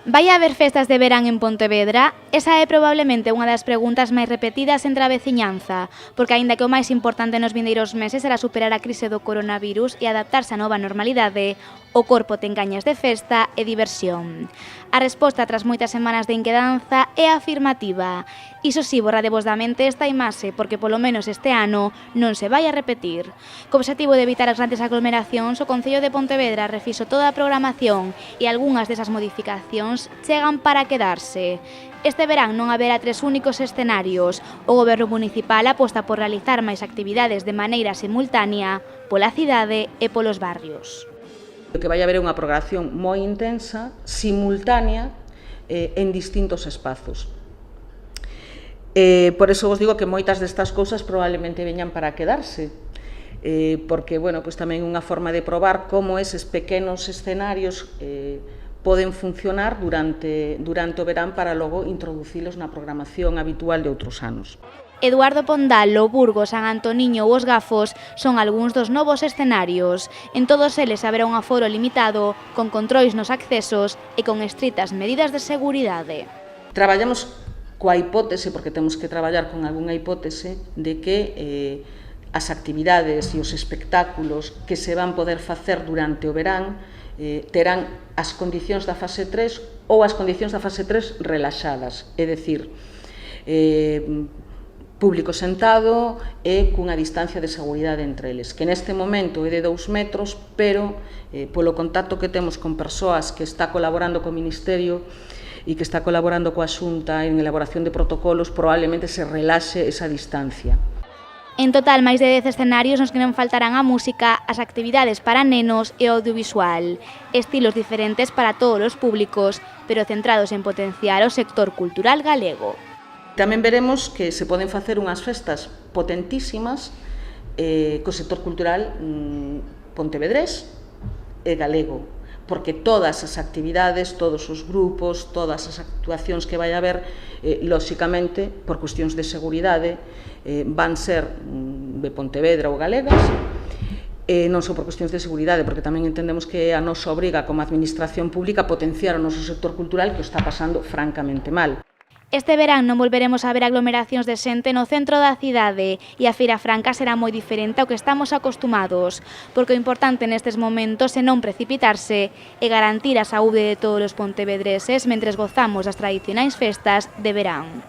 Vai haber festas de verán en Pontevedra? Esa é probablemente unha das preguntas máis repetidas entre a veciñanza, porque aínda que o máis importante nos vindeiros meses será superar a crise do coronavirus e adaptarse á nova normalidade, o corpo ten gañas de festa e diversión. A resposta tras moitas semanas de inquedanza é afirmativa. Iso si, borradevos da mente esta imaxe, porque polo menos este ano non se vai a repetir. Co obxectivo de evitar as grandes aglomeracións, o Concello de Pontevedra refixo toda a programación e algunhas desas modificacións chegan para quedarse. Este verán non haberá 3 únicos escenarios. O Goberno municipal aposta por realizar máis actividades de maneira simultánea pola cidade e polos barrios. Que vai haber unha programación moi intensa, simultánea, en distintos espazos. Por eso vos digo que moitas destas cousas probablemente veñan para quedarse, porque, bueno, pues tamén unha forma de probar como eses pequenos escenarios poden funcionar durante o verán para logo introducilos na programación habitual de outros anos. Eduardo Pondalo, Burgos, San Antoniño ou Os Gafos son algúns dos novos escenarios. En todos eles haberá un aforo limitado, con controis nos accesos e con estritas medidas de seguridade. Traballamos coa hipótese, porque temos que traballar con algunha hipótese, de que as actividades e os espectáculos que se van poder facer durante o verán terán as condicións da fase 3 ou as condicións da fase 3 relaxadas, é dicir, público sentado e cunha distancia de seguridade entre eles, que neste momento é de 2 metros, pero polo contacto que temos con persoas que está colaborando co Ministerio e que está colaborando coa Xunta en elaboración de protocolos, probablemente se relaxe esa distancia. En total, máis de 10 escenarios nos que non faltarán a música, as actividades para nenos e o audiovisual. Estilos diferentes para todos os públicos, pero centrados en potenciar o sector cultural galego. Tamén veremos que se poden facer unhas festas potentísimas co sector cultural pontevedrés e galego, porque todas as actividades, todos os grupos, todas as actuacións que vai haber, lóxicamente, por cuestións de seguridade, van ser de Pontevedra ou galegas, non só por cuestións de seguridade, porque tamén entendemos que a nosa obriga como administración pública potenciar o noso sector cultural que o está pasando francamente mal. Este verán non volveremos a ver aglomeracións de xente no centro da cidade e a Feira Franca será moi diferente ao que estamos acostumados, porque o importante nestes momentos é non precipitarse e garantir a saúde de todos os pontevedreses mentres gozamos das tradicionais festas de verán.